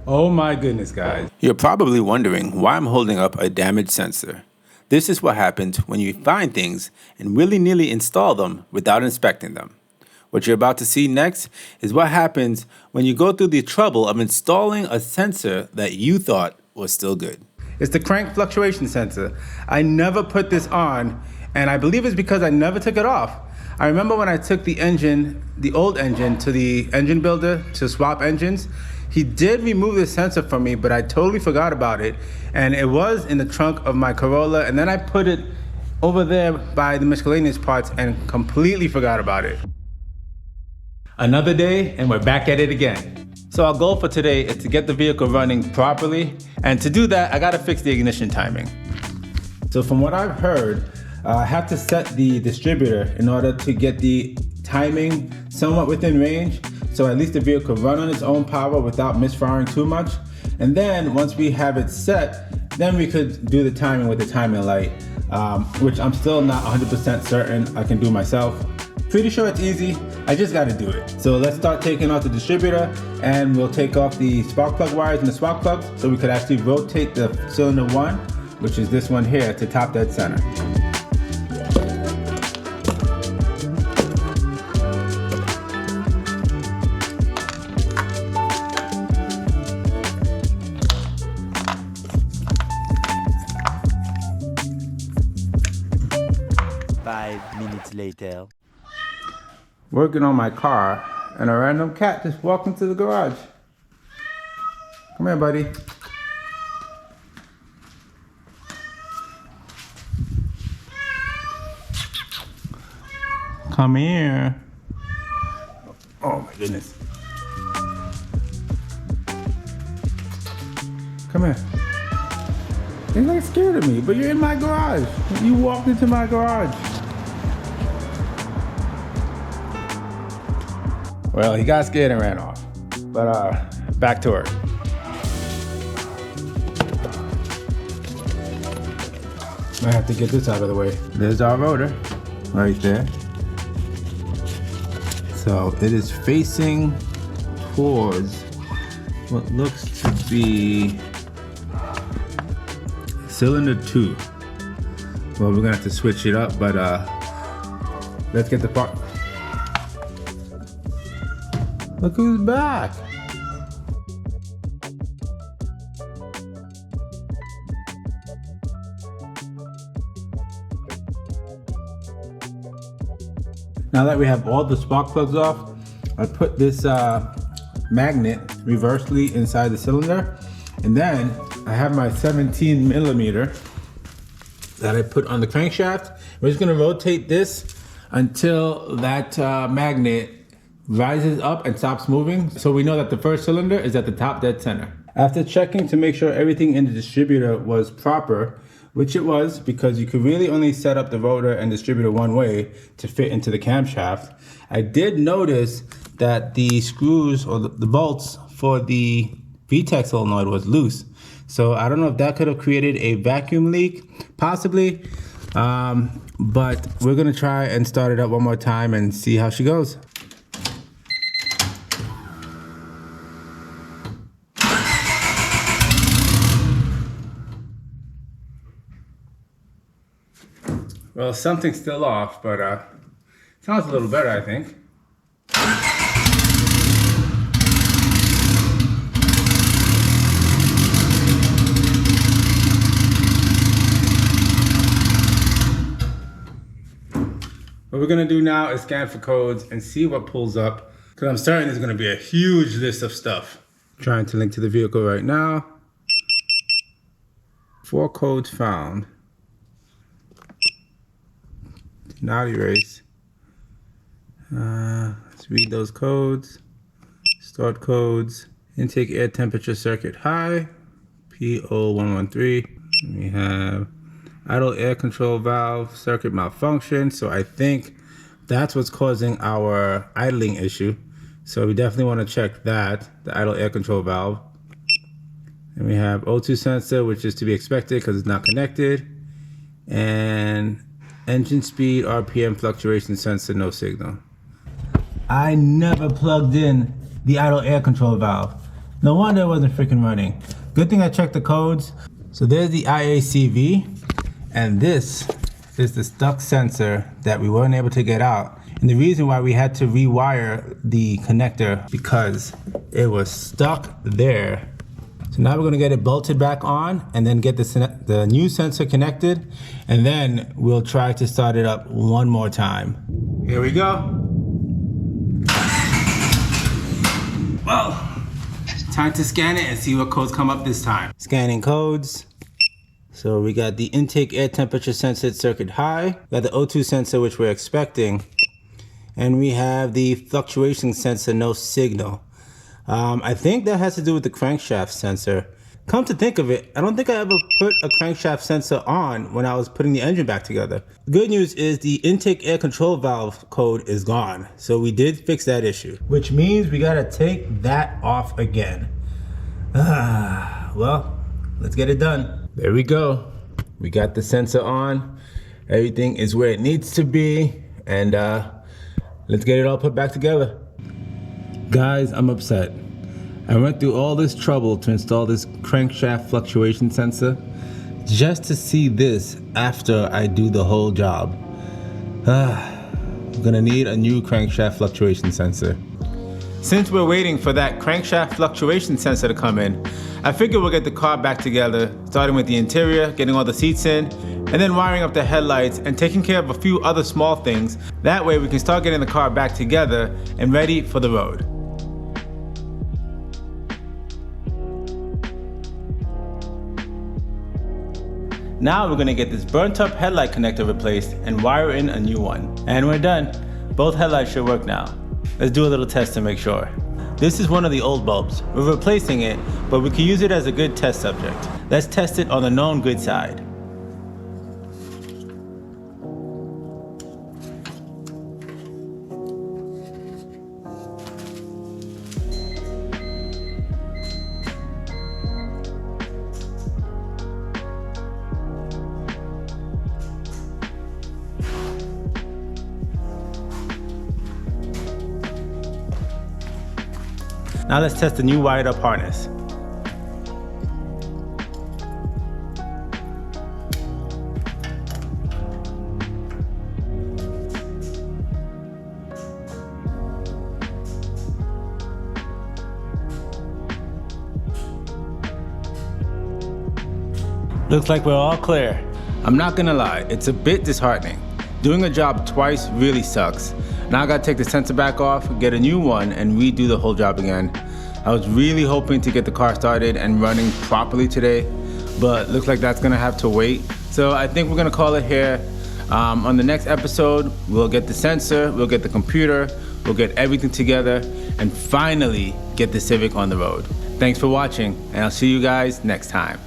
Oh my goodness, guys. You're probably wondering why I'm holding up a damaged sensor. This is what happens when you find things and willy-nilly install them without inspecting them. What you're about to see next is what happens when you go through the trouble of installing a sensor that you thought was still good. It's the crank fluctuation sensor. I never put this on, and I believe it's because I never took it off. I remember when I took the engine, the old engine, to the engine builder to swap engines, he did remove the sensor from me, but I totally forgot about it. And it was in the trunk of my Corolla, and then I put it over there by the miscellaneous parts and completely forgot about it. Another day, and we're back at it again. So our goal for today is to get the vehicle running properly, and to do that, I gotta fix the ignition timing. So from what I've heard, I have to set the distributor in order to get the timing somewhat within range, so at least the vehicle can run on its own power without misfiring too much. And then once we have it set, then we could do the timing with the timing light, which I'm still not 100% certain I can do myself. Pretty sure it's easy, I just gotta do it. So let's start taking off the distributor, and we'll take off the spark plug wires and the spark plugs so we could actually rotate the cylinder 1, which is this one here, to top dead center. Later. Working on my car, and a random cat just walked into the garage. Come here, buddy. Come here. Oh my goodness. Come here. You're like scared of me, but you're in my garage. You walked into my garage. Well, he got scared and ran off. But back to work. I have to get this out of the way. There's our rotor right there. So it is facing towards what looks to be cylinder 2. Well, we're gonna have to switch it up, but let's get the part. Look who's back. Now that we have all the spark plugs off, I put this magnet reversely inside the cylinder, and then I have my 17 millimeter that I put on the crankshaft. We're just gonna rotate this until that magnet rises up and stops moving, so we know that the first cylinder is at the top dead center. After checking to make sure everything in the distributor was proper, which it was, because you could really only set up the rotor and distributor one way to fit into the camshaft, I did notice that the screws or the bolts for the VTEC solenoid was loose. So I don't know if that could have created a vacuum leak, possibly, but we're gonna try and start it up one more time and see how she goes. Well, something's still off, but sounds a little better, I think. What we're gonna do now is scan for codes and see what pulls up, because I'm certain there's gonna be a huge list of stuff. Trying to link to the vehicle right now. 4 codes found. Not erase. Let's read those codes. Start codes. Intake air temperature circuit high. P0113. We have idle air control valve circuit malfunction. So I think that's what's causing our idling issue. So we definitely want to check that, the idle air control valve. And we have O2 sensor, which is to be expected because it's not connected. And engine speed, RPM fluctuation sensor, no signal. I never plugged in the idle air control valve. No wonder it wasn't freaking running. Good thing I checked the codes. So there's the IACV, and this is the stuck sensor that we weren't able to get out. And the reason why we had to rewire the connector because it was stuck there. So now we're gonna get it bolted back on and then get the new sensor connected, and then we'll try to start it up one more time. Here we go. Well, time to scan it and see what codes come up this time. Scanning codes. So we got the intake air temperature sensor circuit high, got the O2 sensor which we're expecting, and we have the fluctuation sensor no signal. I think that has to do with the crankshaft sensor. Come to think of it, I don't think I ever put a crankshaft sensor on when I was putting the engine back together. The good news is the intake air control valve code is gone. So we did fix that issue, which means we gotta take that off again. Well, let's get it done. There we go. We got the sensor on. Everything is where it needs to be. And let's get it all put back together. Guys, I'm upset. I went through all this trouble to install this crankshaft fluctuation sensor just to see this after I do the whole job. I'm gonna need a new crankshaft fluctuation sensor. Since we're waiting for that crankshaft fluctuation sensor to come in, I figured we'll get the car back together, starting with the interior, getting all the seats in, and then wiring up the headlights and taking care of a few other small things. That way we can start getting the car back together and ready for the road. Now we're gonna get this burnt up headlight connector replaced and wire in a new one. And we're done. Both headlights should work now. Let's do a little test to make sure. This is one of the old bulbs. We're replacing it, but we can use it as a good test subject. Let's test it on the known good side. Now let's test the new wired up harness. Looks like we're all clear. I'm not gonna lie, it's a bit disheartening. Doing a job twice really sucks. Now I gotta take the sensor back off, get a new one, and redo the whole job again. I was really hoping to get the car started and running properly today, but looks like that's gonna have to wait. So I think we're gonna call it here. On the next episode, we'll get the sensor, we'll get the computer, we'll get everything together, and finally get the Civic on the road. Thanks for watching, and I'll see you guys next time.